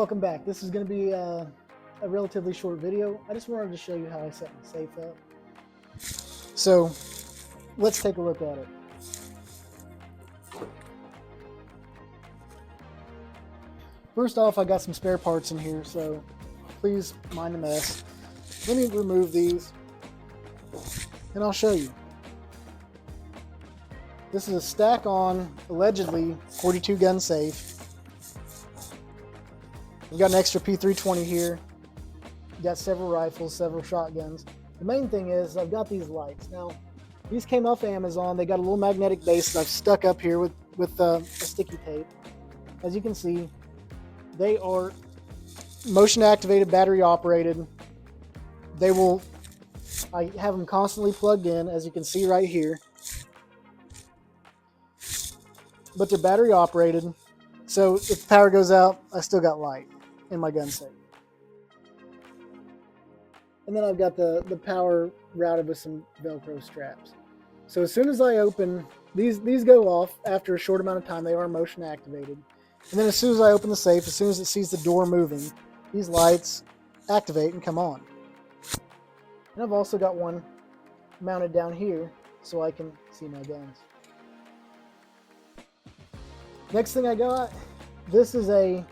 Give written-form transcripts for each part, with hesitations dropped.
Welcome back. This is going to be a relatively short video. I just wanted to show you how I set my safe up. So let's take a look at it. First off, I got some spare parts in here, so please mind the mess. Let me remove these and I'll show you. This is a stack-on, allegedly 42 gun safe. We've got an extra P320 here. We've got several rifles, several shotguns. The main thing is I've got these lights. Now, these came off Amazon. They got a little magnetic base that I've stuck up here with a sticky tape. As you can see, they are motion activated, battery operated. I have them constantly plugged in, as you can see right here. But they're battery operated, so if the power goes out, I still got light in my gun safe. And then I've got the power routed with some Velcro straps. So as soon as I open, these go off after a short amount of time. They are motion activated. And then as soon as I open the safe, as soon as it sees the door moving, these lights activate and come on. And I've also got one mounted down here so I can see my guns. Next thing I got, this is a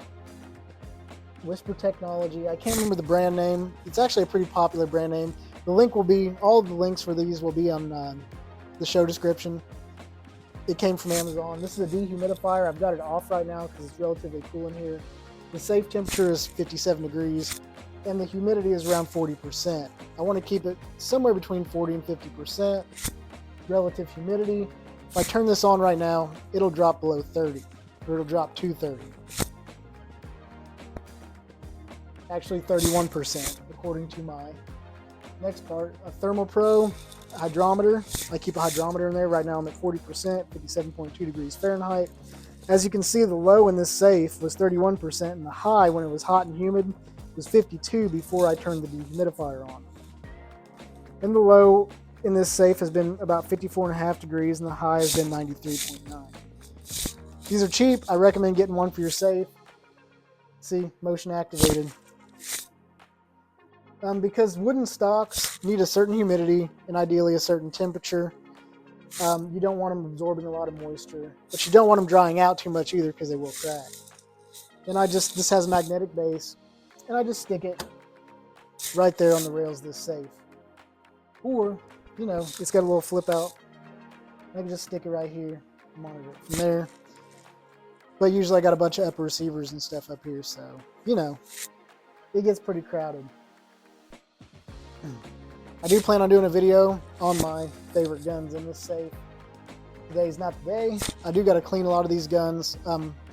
Whisper Technology. I can't remember the brand name. It's actually a pretty popular brand name. The link will be, all of the links for these will be on the show description. It came from Amazon. This is a dehumidifier. I've got it off right now because it's relatively cool in here. The safe temperature is 57 degrees and the humidity is around 40%. I want to keep it somewhere between 40 and 50% relative humidity. If I turn this on right now, it'll drop below 30, or it'll drop to 30. Actually 31%, according to my next part. A Thermal Pro hydrometer. I keep a hydrometer in there. Right now I'm at 40%, 57.2 degrees Fahrenheit. As you can see, the low in this safe was 31%, and the high, when it was hot and humid, was 52 before I turned the dehumidifier on. And the low in this safe has been about 54.5 degrees, and the high has been 93.9. These are cheap. I recommend getting one for your safe. See, motion activated. Because wooden stocks need a certain humidity and ideally a certain temperature. You don't want them absorbing a lot of moisture, but you don't want them drying out too much either because they will crack. And this has a magnetic base, and I just stick it right there on the rails of this safe. Or, you know, it's got a little flip out. I can just stick it right here, monitor it from there. But usually I got a bunch of upper receivers and stuff up here, so, you know, it gets pretty crowded. I do plan on doing a video on my favorite guns in this safe. Today's not the day. I do got to clean a lot of these guns.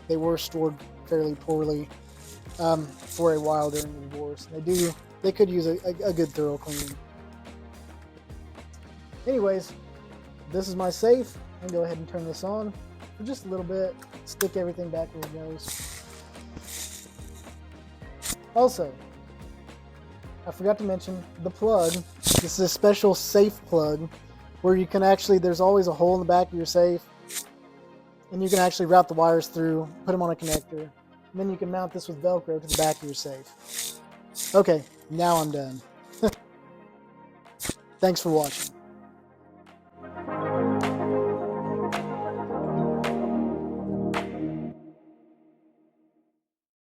They were stored fairly poorly for a while during the divorce. They could use a good thorough cleaning. Anyways, this is my safe. I'm gonna go ahead and turn this on for just a little bit. Stick everything back where it goes. Also, I forgot to mention the plug. This is a special safe plug where you can actually, there's always a hole in the back of your safe, and you can actually route the wires through, put them on a connector, and then you can mount this with Velcro to the back of your safe. Okay, now I'm done. Thanks for watching.